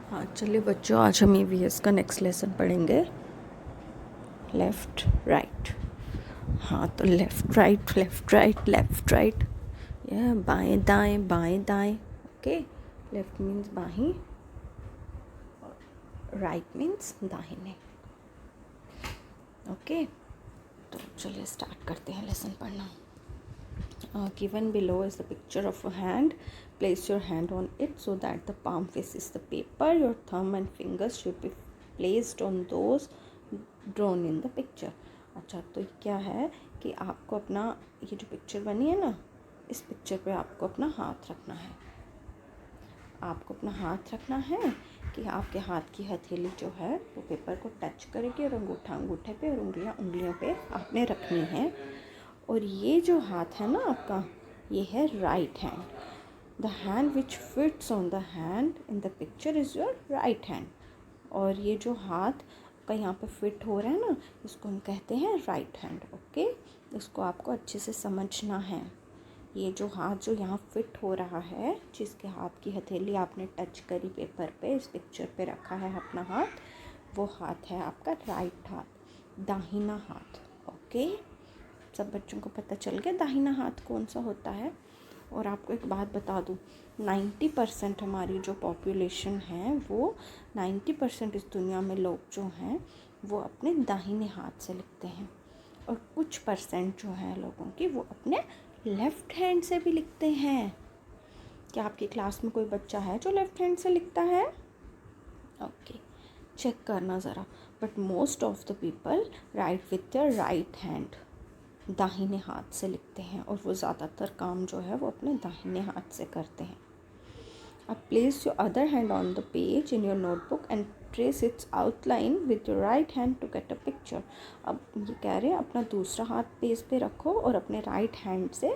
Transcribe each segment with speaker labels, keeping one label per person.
Speaker 1: हाँ चलिए बच्चों, आज हम ईवीएस का नेक्स्ट लेसन पढ़ेंगे। Left right. हाँ तो left right left right left right, यह बाएं दाएं बाएं दाएं। ओके, लेफ़्ट मीन्स बाहीं, राइट मीन्स दाहिने। ओके, तो चलिए स्टार्ट करते हैं लेसन पढ़ना। Given below is the picture of a hand. Place your hand on it so that the palm faces the paper. Your thumb and fingers should be placed on those drawn in the picture. अच्छा, तो क्या है कि आपको अपना ये जो picture बनी है ना, इस पिक्चर पे आपको अपना हाथ रखना है। आपको अपना हाथ रखना है कि आपके हाथ की हथेली जो है वो पेपर को टच करेगी और अंगूठा अंगूठे पे और उंगलियों पे आपने रखनी है। और ये जो हाथ है ना आपका, ये है right hand. The hand which fits on the hand in the picture is your right hand. और ये जो हाथ का यहाँ पे फिट हो रहा है ना, इसको हम कहते हैं राइट हैंड। ओके, इसको आपको अच्छे से समझना है। ये जो हाथ जो यहाँ फिट हो रहा है, जिसके हाथ की हथेली आपने टच करी पेपर पे, इस पिक्चर पे रखा है अपना हाथ, वो हाथ है आपका राइट हाथ, दाहिना हाथ। ओके, सब बच्चों को पता चल गया दाहिना हाथ कौन सा होता है। और आपको एक बात बता दूँ, 90% हमारी जो पॉपुलेशन है, वो 90% इस दुनिया में लोग जो हैं वो अपने दाहिने हाथ से लिखते हैं। और कुछ परसेंट जो है लोगों की, वो अपने लेफ़्ट हैंड से भी लिखते हैं। क्या आपकी क्लास में कोई बच्चा है जो लेफ़्ट हैंड से लिखता है? ओके, चेक करना ज़रा। But most of the people right with their right hand, दाहिने हाथ से लिखते हैं, और वो ज़्यादातर काम जो है वो अपने दाहिने हाथ से करते हैं। अब place your other hand on the page in your notebook and trace its outline with your right hand to get a picture. अब ये कह रहे हैं अपना दूसरा हाथ पेज पे रखो और अपने राइट हैंड से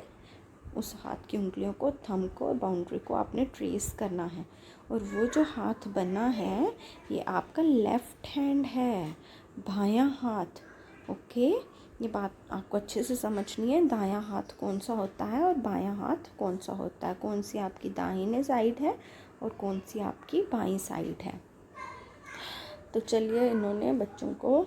Speaker 1: उस हाथ की उंगलियों को, थंब को और बाउंड्री को आपने ट्रेस करना है। और वो जो हाथ बना है ये आपका लेफ़्ट हैंड है, बायां हाथ। ओके, ये बात आपको अच्छे से समझनी है। दायां हाथ कौन सा होता है और बायां हाथ कौन सा होता है, कौन सी आपकी दाहिने साइड है और कौन सी आपकी बाईं साइड है। तो चलिए, इन्होंने बच्चों को,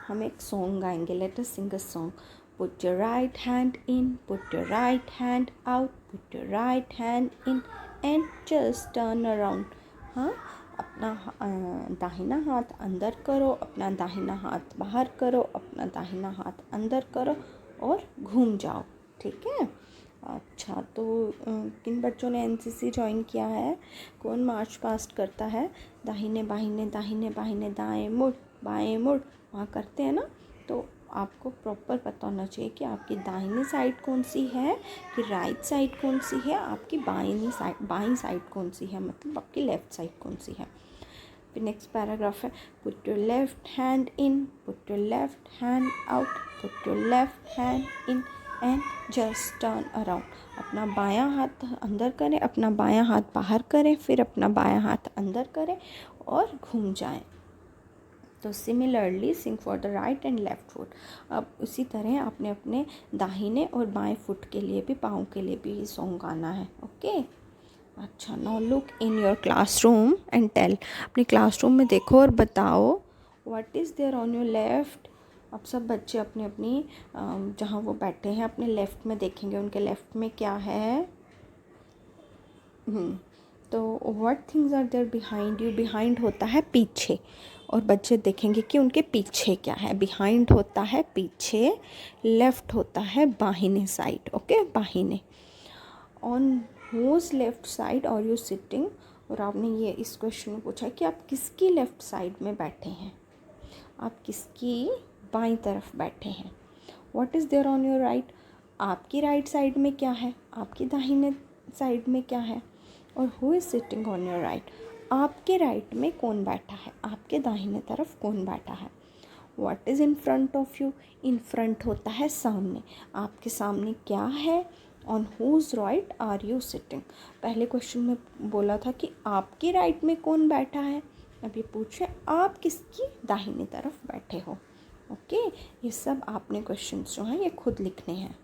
Speaker 1: हम एक सॉन्ग गाएंगे। Let us sing a song. Put your right hand in, put your right hand out, put your right hand in and just turn around. हाँ, अपना दाहिना हाथ अंदर करो, अपना दाहिना हाथ बाहर करो, अपना दाहिना हाथ अंदर करो और घूम जाओ। ठीक है। अच्छा, तो किन बच्चों ने एनसीसी ज्वाइन किया है? कौन मार्च पास्ट करता है? दाहिने बाहिने दाहिने बाहिने दाएं मुड़ बाएं मुड़, वहाँ करते हैं ना। तो आपको प्रॉपर पता होना चाहिए कि आपकी दाहिनी साइड कौन सी है, कि राइट साइड कौन सी है, आपकी बाईं साइड कौन सी है, मतलब आपकी लेफ़्ट साइड कौन सी है। फिर नेक्स्ट पैराग्राफ है, put your left hand in, put your left hand out, put your left hand in and just turn around. अपना बायां हाथ अंदर करें, अपना बायां हाथ बाहर करें, फिर अपना बायां हाथ अंदर करें और घूम जाएं। तो similarly sing for the right and left foot. अब उसी तरह आपने अपने दाहिने और बाएं फुट के लिए भी, पाँव के लिए भी ये सॉन्ग गाना है। ओके, अच्छा, now look in your classroom and tell. अपने क्लासरूम में देखो और बताओ what is there on your left. अब सब बच्चे अपने अपनी जहाँ वो बैठे हैं अपने लेफ़्ट में देखेंगे, उनके लेफ़्ट में क्या है। तो what things are there behind you. Behind होता है पीछे, और बच्चे देखेंगे कि उनके पीछे क्या है। बिहाइंड होता है पीछे, लेफ़्ट होता है बाहिने साइड। ओके, बाहिने। On whose left side are you sitting. और आपने ये इस क्वेश्चन में पूछा कि आप किसकी लेफ़्ट साइड में बैठे हैं, आप किसकी बाईं तरफ बैठे हैं। What is there on your right. आपकी राइट साइड में क्या है, आपकी दाहिने साइड में क्या है। और who is sitting on your right, आपके राइट में कौन बैठा है, आपके दाहिने तरफ कौन बैठा है। What is in front of you. In front होता है सामने, आपके सामने क्या है। On whose right are you sitting. पहले क्वेश्चन में बोला था कि आपकी राइट में कौन बैठा है, अब ये पूछे आप किसकी दाहिनी तरफ बैठे हो। ओके, ये सब आपने क्वेश्चंस जो हैं ये खुद लिखने हैं।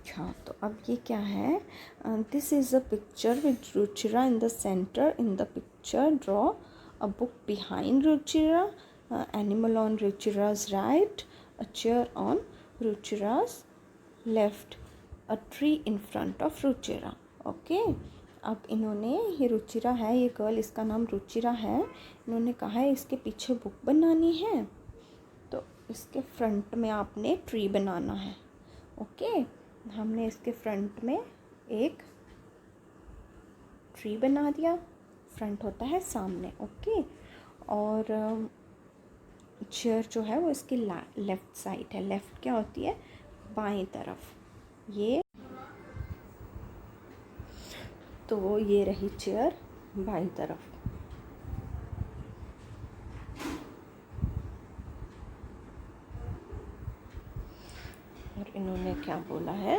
Speaker 1: अच्छा, तो अब ये क्या है? This is a picture with Ruchira in the centre. In the picture draw a book behind Ruchira, animal on Ruchira's right, a chair on Ruchira's left, a tree in front of Ruchira. Okay, अब इन्होंने, ये रुचिरा है, ये गर्ल, इसका नाम रुचिरा है. इन्होंने कहा है इसके पीछे बुक बनानी है, तो इसके फ्रंट में आपने ट्री बनाना है. ओके, हमने इसके फ्रंट में एक ट्री बना दिया. फ्रंट होता है सामने. ओके, और चेयर जो है वो इसकी लेफ़्ट साइड है. लेफ़्ट क्या होती है? बाएं तरफ. ये तो ये रही चेयर बाईं तरफ. और इन्होंने क्या बोला है?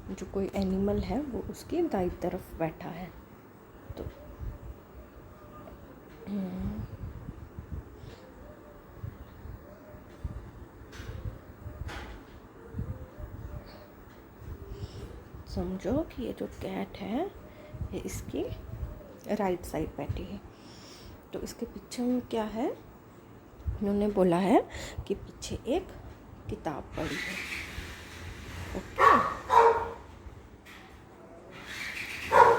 Speaker 1: जो कोई एनिमल है वो उसकी दाईं तरफ बैठा है. तो समझो कि ये जो कैट है ये इसकी राइट साइड बैठी है. तो इसके पीछे में क्या है? इन्होंने बोला है कि पीछे एक किताब पड़ी है. ओके,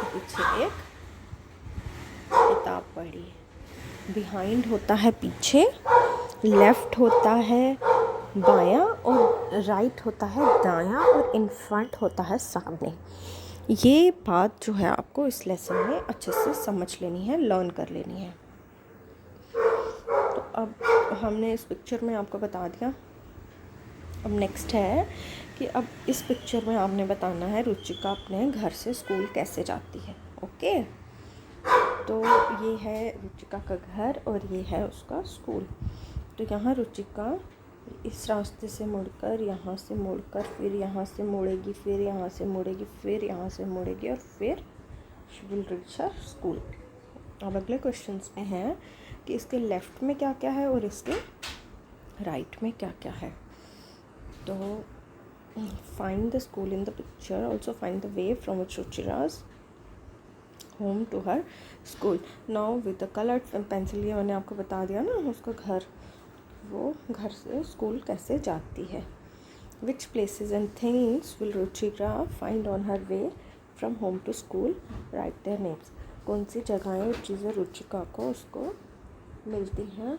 Speaker 1: पीछे एक किताब पड़ी है. बिहाइंड होता है पीछे, लेफ्ट होता है बायां, और राइट होता है दायां, और इन फ्रंट होता है सामने. ये बात जो है आपको इस लेसन में अच्छे से समझ लेनी है, लर्न कर लेनी है. तो अब हमने इस पिक्चर में आपको बता दिया. अब नेक्स्ट है कि अब इस पिक्चर में आपने बताना है रुचिका अपने घर से स्कूल कैसे जाती है. ओके, तो ये है रुचिका का घर और ये है उसका स्कूल. तो यहाँ रुचिका इस रास्ते से मुड़कर, यहाँ से मुड़कर, फिर यहाँ से मुड़ेगी, फिर यहाँ से मुड़ेगी, फिर यहाँ से मुड़ेगी, और फिर she will reach her school. अब अगले क्वेश्चंस में है कि इसके लेफ़्ट में क्या क्या है और इसके राइट में क्या क्या है. तो find the school in the picture, also find the way from which Ruchira's home to her school. Now with the coloured pencil, ये मैंने आपको बता दिया ना उसका घर, वो घर से स्कूल कैसे जाती है. Which places and things will Ruchira find on her way from home to school, write their names. कौन सी जगहें और चीज़ें रुचिका को उसको मिलती हैं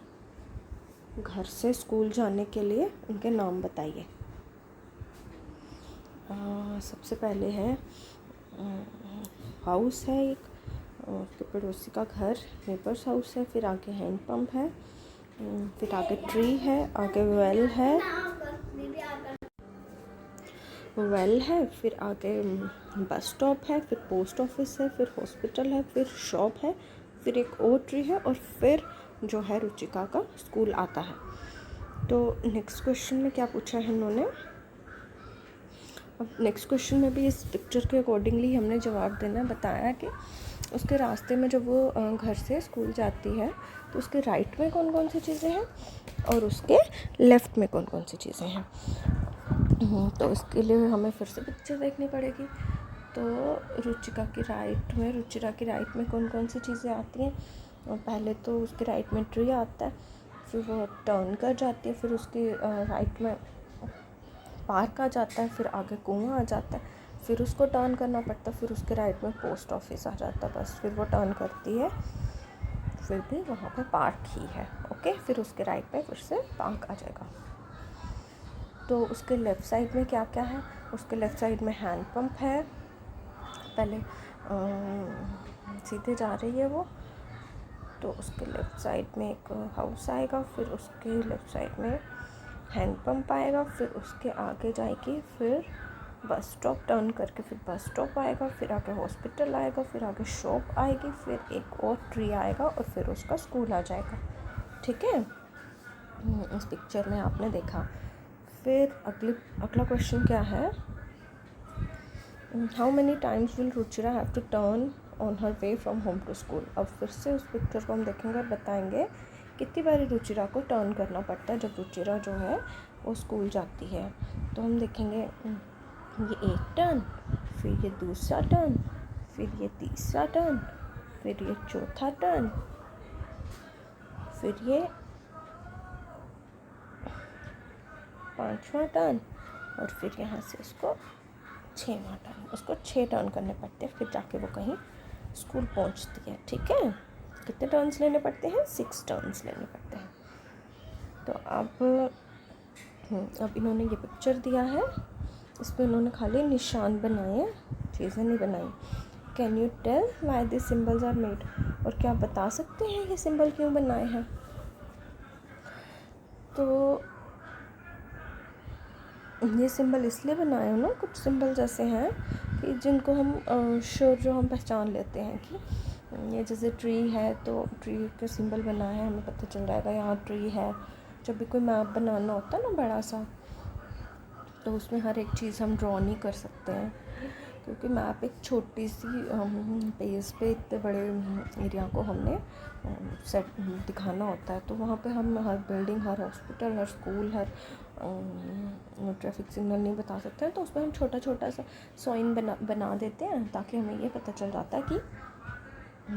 Speaker 1: घर से स्कूल जाने के लिए, उनके नाम बताइए. सबसे पहले है हाउस है एक, उसके पड़ोसी का घर, नेबर्स हाउस है. फिर आगे हैंड पंप है, फिर आगे ट्री है, आगे वेल है, फिर आगे बस स्टॉप है, फिर पोस्ट ऑफिस है, फिर हॉस्पिटल है, फिर शॉप है, फिर एक और ट्री है, और फिर जो है रुचिका का स्कूल आता है. तो नेक्स्ट क्वेश्चन में क्या पूछा है इन्होंने? अब नेक्स्ट क्वेश्चन में भी इस पिक्चर के अकॉर्डिंगली हमने जवाब देना है. बताया कि उसके रास्ते में जब वो घर से स्कूल जाती है तो उसके राइट में कौन कौन सी चीज़ें हैं और उसके लेफ़्ट में कौन कौन सी चीज़ें हैं. तो इसके लिए हमें फिर से पिक्चर देखनी पड़ेगी. तो रुचिरा की राइट में कौन कौन सी चीज़ें आती हैं. पहले तो उसके राइट में ट्री आता है, फिर वो टर्न कर जाती है, फिर उसकी राइट में पार्क आ जाता है, फिर आगे कुआं आ जाता है, फिर उसको टर्न करना पड़ता है, फिर उसके राइट में पोस्ट ऑफिस आ जाता है. बस फिर वो टर्न करती है, फिर भी वहाँ पे पार्क ही है. ओके, फिर उसके राइट में फिर से पार्क आ जाएगा. तो उसके लेफ़्ट साइड में क्या क्या है? उसके लेफ़्ट साइड में हैंड पंप है. पहले सीधे जा रही है वो, तो उसके लेफ़्ट साइड में एक हाउस आएगा, फिर उसके लेफ़्ट साइड में हैंड पंप आएगा, फिर उसके आगे जाएगी, फिर बस स्टॉप, टर्न करके फिर बस स्टॉप आएगा, फिर आगे हॉस्पिटल आएगा, फिर आगे शॉप आएगी, फिर एक और ट्री आएगा, और फिर उसका स्कूल आ जाएगा. ठीक है, इस पिक्चर में आपने देखा. फिर अगला क्वेश्चन क्या है? How many times will Ruchira have to turn on her way from home to school. अब फिर से उस पिक्चर को हम देखेंगे और बताएंगे कितनी बारी रुचिरा को टर्न करना पड़ता है जब रुचिरा जो है वो स्कूल जाती है. तो हम देखेंगे ये एक टर्न, फिर ये दूसरा टर्न, फिर ये तीसरा टर्न, फिर ये चौथा टर्न, फिर ये पांचवा टर्न, और फिर यहाँ से उसको छठवां टर्न। उसको 6 टर्न करने पड़ते हैं, फिर जाके वो कहीं स्कूल पहुँचती है। ठीक है, कितने टर्न्स लेने पड़ते हैं? 6 टर्न्स लेने पड़ते हैं। तो अब इन्होंने ये पिक्चर दिया है, इस पर इन्होंने खाली निशान बनाए हैं, चीज़ें नहीं बनाई। Can you tell why this symbols are made? और क्या आप बता सकते हैं ये सिंबल क्यों बनाए हैं? तो ये सिंबल इसलिए बनाए हो ना, कुछ सिंबल्स ऐसे हैं कि जिनको हम श्योर जो हम पहचान लेते हैं कि ये जैसे ट्री है तो ट्री का सिंबल बना है, हमें पता चल जाएगा यहाँ ट्री है। जब भी कोई मैप बनाना होता है ना बड़ा सा, तो उसमें हर एक चीज़ हम ड्रॉ नहीं कर सकते हैं, क्योंकि मैप एक छोटी सी पेज पे इतने बड़े एरिया को हमने सेट दिखाना होता है। तो वहाँ पे हम हर बिल्डिंग, हर हॉस्पिटल, हर स्कूल, हर ट्रैफिक सिग्नल नहीं बता सकते हैं। तो उसमें हम छोटा छोटा सा साइन बना देते हैं, ताकि हमें ये पता चल जाता है कि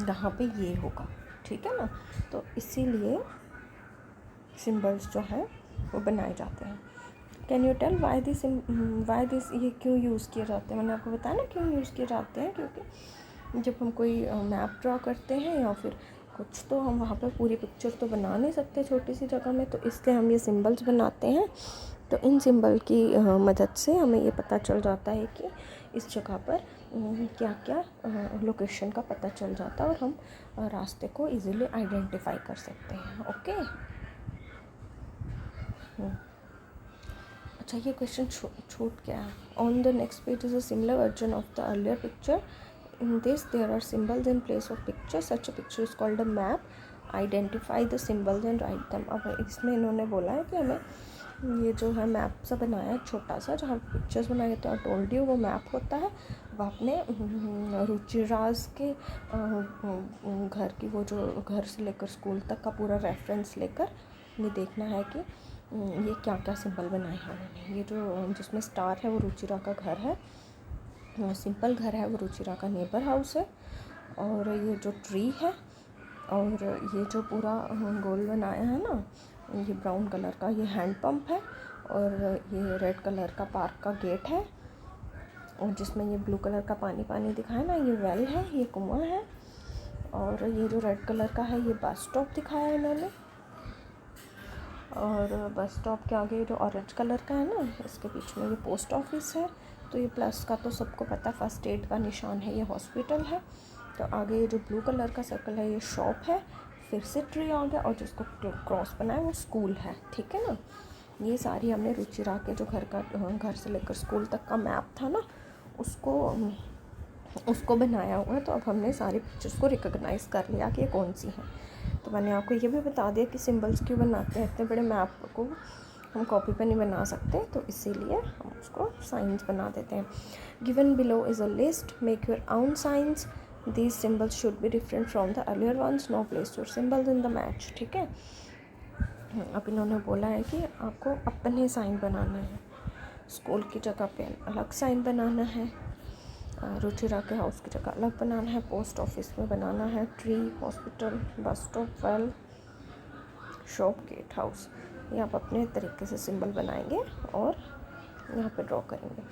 Speaker 1: यहाँ पे ये होगा। ठीक है ना, तो इसीलिए सिंबल्स जो हैं वो बनाए जाते हैं। Can you tell why this ये क्यों यूज़ किए जाते हैं? मैंने आपको बताया ना क्यों यूज़ किए जाते हैं, क्योंकि जब हम कोई मैप ड्रॉ करते हैं या फिर कुछ, तो हम वहाँ पर पूरी पिक्चर तो बना नहीं सकते छोटी सी जगह में, तो इसलिए हम ये सिंबल्स बनाते हैं। तो इन सिंबल की मदद से हमें ये पता चल जाता है कि इस जगह पर क्या क्या लोकेशन का पता चल जाता है, और हम रास्ते को इजीली आइडेंटिफाई कर सकते हैं। ओके। अच्छा, ये क्वेश्चन छूट गया। On the next page is a similar version of the earlier picture. In this there are symbols in place of picture. Such a picture is called a map. Identify the symbols and write them. अब इसमें इन्होंने बोला है कि हमें ये जो है मैप सा बनाया है छोटा सा, जहाँ पिक्चर्स बनाए तो टोल्ड यू वो मैप होता है। वो आपने रुचिराज के घर की, वो जो घर से लेकर स्कूल तक का पूरा रेफरेंस लेकर ये देखना है कि ये क्या क्या सिंबल बनाए हैं उन्होंने। ये जो जिसमें स्टार है वो रुचिरा का घर है, सिंपल घर है वो रुचिरा का नेबर हाउस है, और ये जो ट्री है और ये जो पूरा गोल बनाया है ना, ये ब्राउन कलर का ये हैंड पंप है, और ये रेड कलर का पार्क का गेट है, और जिसमें ये ब्लू कलर का पानी पानी दिखाया ना, ये वेल है, ये कुआं है, और ये जो रेड कलर का है ये बस स्टॉप दिखाया है इन्होंने, और बस स्टॉप के आगे जो ऑरेंज कलर का है ना, इसके बीच में ये पोस्ट ऑफिस है। तो ये प्लस का तो सबको पता, फर्स्ट एड का निशान है, ये हॉस्पिटल है। तो आगे ये जो ब्लू कलर का सर्कल है ये शॉप है, फिर से ट्री आ गया, और जिसको क्रॉस बनाया वो स्कूल है। ठीक है ना, ये सारी हमने रुचिरा के जो घर से लेकर स्कूल तक का मैप था ना, उसको बनाया हुआ है। तो अब हमने सारी पिक्चर्स को रिकॉग्नाइज़ कर लिया कि ये कौन सी है। तो मैंने आपको ये भी बता दिया कि सिंबल्स क्यों बनाते हैं। इतने बड़े मैप को हम कॉपी पे नहीं बना सकते, तो इसीलिए हम उसको साइंस बना देते हैं। Given below is a list, make your own signs. These symbols should be different from the earlier ones. Now place your symbols in the match. ठीक है, अब इन्होंने बोला है कि आपको अपने साइन बनाना है। स्कूल की जगह पे अलग साइन बनाना है, रुचिरा के हाउस की जगह अलग बनाना है, पोस्ट ऑफिस में बनाना है, tree, hospital, bus stop, well, shop, gate house. ये आप अपने तरीके से सिंबल बनाएंगे और यहाँ पे ड्रॉ करेंगे।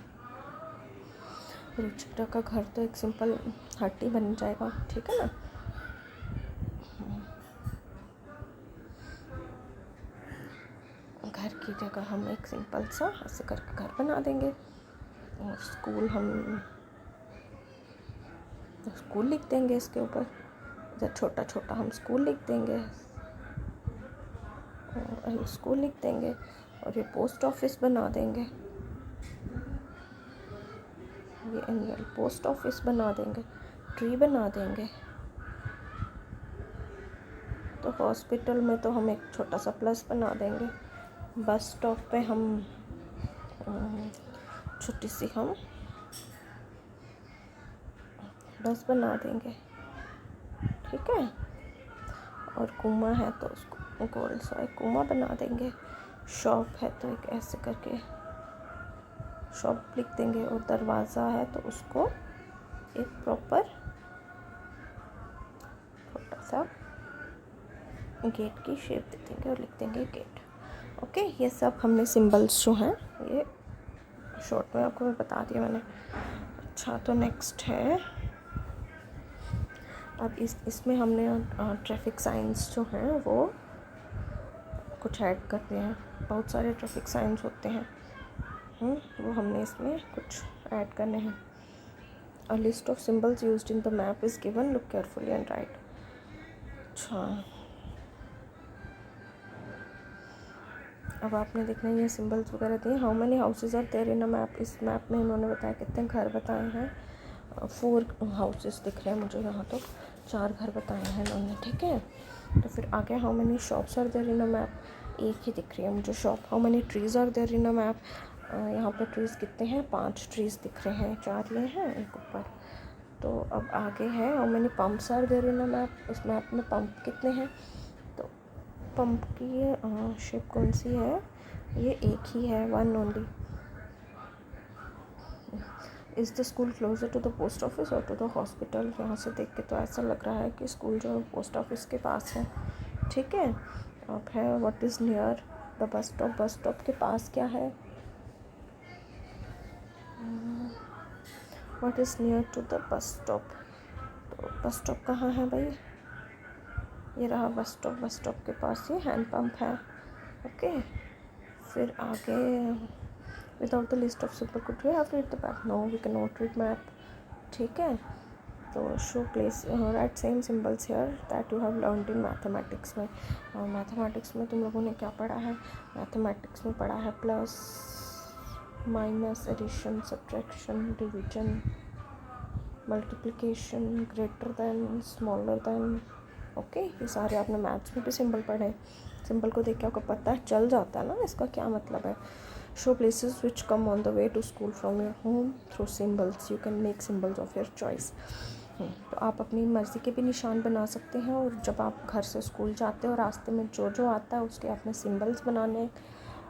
Speaker 1: रुचिरा का घर तो एक सिंपल हट ही बन जाएगा। ठीक है ना, घर की जगह हम एक सिंपल सा ऐसे करके घर बना देंगे, और स्कूल हम स्कूल लिख देंगे इसके ऊपर, इधर छोटा छोटा हम स्कूल लिख देंगे, और स्कूल लिख देंगे, और ये पोस्ट ऑफिस बना देंगे, ये एनुअल पोस्ट ऑफिस बना देंगे, ट्री बना देंगे। तो हॉस्पिटल में तो हम एक छोटा सा प्लस बना देंगे। बस स्टॉप पे हम छोटी सी हम बस बना देंगे। ठीक है, और कुआं है तो उसको गोल सा एक कुआं बना देंगे। शॉप है तो एक ऐसे करके शॉप लिख देंगे, और दरवाज़ा है तो उसको एक प्रॉपर छोटा सा गेट की शेप दे देंगे और लिख देंगे गेट। ओके, ये सब हमने सिंबल्स जो हैं ये शॉर्ट में आपको मैं बता दिया मैंने। अच्छा, तो नेक्स्ट है, अब इसमें हमने ट्रैफिक साइंस जो हैं वो कुछ ऐड करते हैं। बहुत सारे ट्रैफिक साइंस होते हैं, वो हमने इसमें कुछ ऐड करने हैं। A list of symbols used in the map is given, look carefully and write. अच्छा, अब आपने देखना है ये सिंबल्स वगैरह दिए। How many houses are there in a map, इस मैप में इन्होंने बताया कितने घर बताए हैं। 4 हाउसेस दिख रहे हैं मुझे यहाँ, तो 4 घर बताए हैं इन्होंने, ठीक है। तो फिर आगे how many shops are there in a map, एक ही दिख रही है मुझे shop. How many trees are there in a map, यहाँ पर ट्रीज़ कितने हैं, 5 ट्रीज़ दिख रहे हैं, 4 ये हैं एक ऊपर। तो अब आगे है how many pumps are there in a map, इस मैप में पंप कितने हैं। तो पंप की शेप कौन सी है, ये एक ही है, 1 only. Is the school closer to the post office और टू द हॉस्पिटल, यहाँ से देख के तो ऐसा लग रहा है कि स्कूल जो है पोस्ट ऑफिस के पास है, ठीक है। अब है what is near the bus stop, bus stop के पास क्या है, what is near to the bus stop. तो बस स्टॉप कहाँ है भाई, ये रहा बस स्टॉप, बस स्टॉप के पास ये हैंड पंप है। ओके, फिर आगे without the list of symbol could we have to read the map, no we can not read map, ठीक है। तो show place right same symbols here that you have learned in mathematics में। Mathematics में तुम लोगों ने क्या पढ़ा है, मैथमेटिक्स में पढ़ा है plus minus, addition, subtraction, division, multiplication, greater than, smaller than. Okay, ये सारे आपने मैथ्स में भी सिंबल पढ़े। सिंबल को देख के आपको पता चल जाता है ना इसका क्या मतलब है। Show places which come on the way to school from your home through symbols, you can make symbols of your choice. तो आप अपनी मर्ज़ी के भी निशान बना सकते हैं, और जब आप घर से स्कूल जाते हो रास्ते में जो जो आता है उसके आपने सिंबल्स बनाने,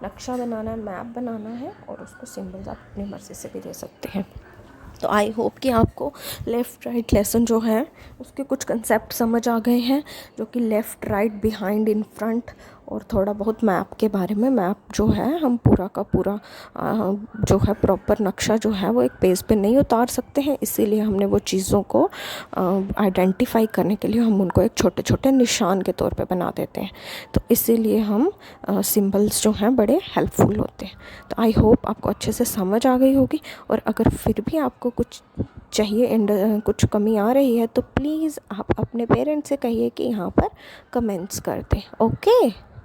Speaker 1: नक्शा बनाना है, मैप बनाना है, और उसको सिंबल्स आप अपनी मर्ज़ी से भी दे सकते हैं। तो आई होप कि आपको लेफ़्ट राइट लेसन जो है उसके कुछ कंसेप्ट समझ आ गए हैं, जो कि left right behind in front, और थोड़ा बहुत मैप के बारे में। मैप जो है हम पूरा का पूरा जो है प्रॉपर नक्शा जो है वो एक पेज पे नहीं उतार सकते हैं, इसीलिए हमने वो चीज़ों को आइडेंटिफाई करने के लिए हम उनको एक छोटे छोटे निशान के तौर पे बना देते हैं। तो इसीलिए हम सिंबल्स जो हैं बड़े हेल्पफुल होते हैं। तो आई होप आपको अच्छे से समझ आ गई होगी, और अगर फिर भी आपको कुछ चाहिए, कुछ कमी आ रही है, तो प्लीज़ आप अपने पेरेंट्स से कहिए कि यहाँ पर कमेंट्स कर दें। ओके।